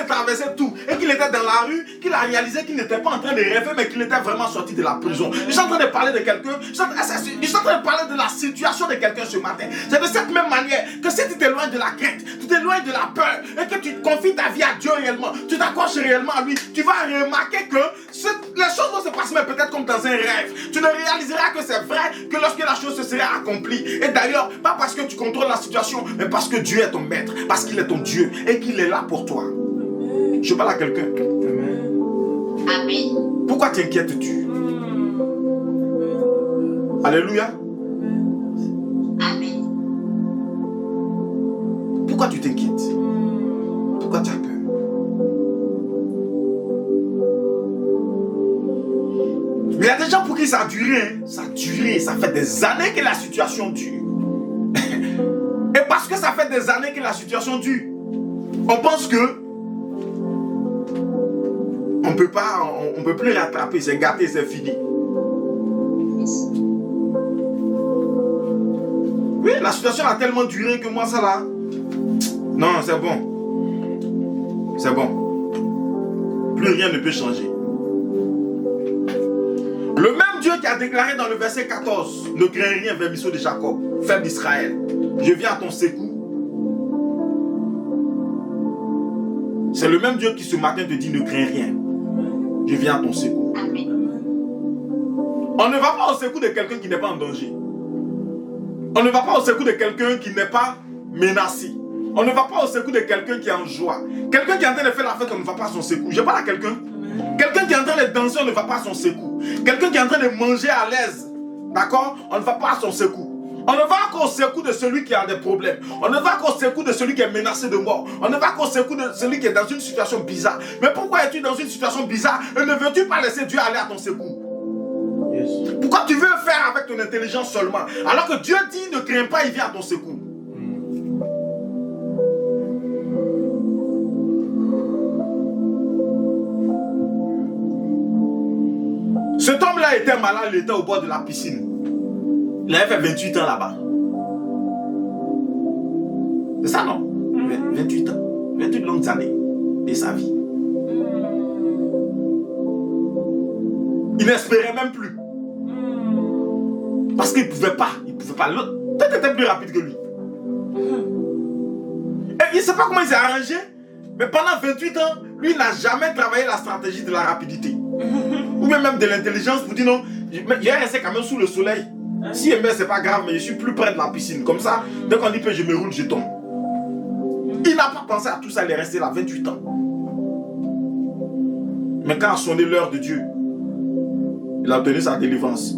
traversé tout et qu'il était dans la rue, qu'il a réalisé qu'il n'était pas en train de rêver, mais qu'il était vraiment sorti de la prison. Je suis en train de parler de quelqu'un, je suis en train de parler de la situation de quelqu'un ce matin. C'est de cette même manière que si tu t'éloignes de la crainte, tu t'éloignes de la peur et que tu confies ta vie à Dieu réellement, tu t'accroches réellement à lui, tu vas remarquer que les choses vont se passer mais peut-être comme dans un rêve. Tu ne réaliseras que c'est vrai que lorsque la chose se sera accomplie. Et d'ailleurs, pas parce que tu contrôles la situation, mais parce que Dieu est ton maître, parce qu'il est ton Dieu et qu'il est là pour toi. Je parle à quelqu'un. Amen. Pourquoi t'inquiètes-tu? Alléluia. Amen. Pourquoi tu t'inquiètes? Pourquoi tu as peur? Mais il y a des gens pour qui ça a duré. Hein? Ça a duré. Ça fait des années que la situation dure. Et parce que ça fait des années que la situation dure, on pense que on peut plus rattraper. C'est gâté, c'est fini. Oui, la situation a tellement duré que moi, ça là... Non, c'est bon. C'est bon. Plus rien ne peut changer. Le même Dieu qui a déclaré dans le verset 14, ne crains rien, vermisseau de Jacob, faible d'Israël, je viens à ton secours. C'est le même Dieu qui ce matin te dit ne crains rien, je viens à ton secours. Amen. On ne va pas au secours de quelqu'un qui n'est pas en danger. On ne va pas au secours de quelqu'un qui n'est pas menacé. On ne va pas au secours de quelqu'un qui est en joie. Quelqu'un qui est en train de faire la fête, on ne va pas à son secours. Je parle à quelqu'un. Quelqu'un qui est en train de danser, on ne va pas à son secours. Quelqu'un qui est en train de manger à l'aise, d'accord, on ne va pas à son secours. On ne va qu'au secours de celui qui a des problèmes. On ne va qu'au secours de celui qui est menacé de mort. On ne va qu'au secours de celui qui est dans une situation bizarre. Mais pourquoi es-tu dans une situation bizarre et ne veux-tu pas laisser Dieu aller à ton secours? Yes. Pourquoi tu veux faire avec ton intelligence seulement? Alors que Dieu dit ne crains pas, il vient à ton secours. Cet homme-là était malade, il était au bord de la piscine. Il avait fait 28 ans là-bas. C'est ça, non? 28 ans. 28 longues années de sa vie. Il n'espérait même plus. Parce qu'il ne pouvait pas. Il ne pouvait pas. L'autre était plus rapide que lui. Et il ne sait pas comment il s'est arrangé. Mais pendant 28 ans, lui n'a jamais travaillé la stratégie de la rapidité. Ou même de l'intelligence pour dire non, il est resté quand même sous le soleil. Si il meurt, c'est pas grave, mais je suis plus près de la piscine. Comme ça, dès qu'on dit que je me roule, je tombe. Il n'a pas pensé à tout ça, il est resté là 28 ans. Mais quand a sonné l'heure de Dieu, il a obtenu sa délivrance.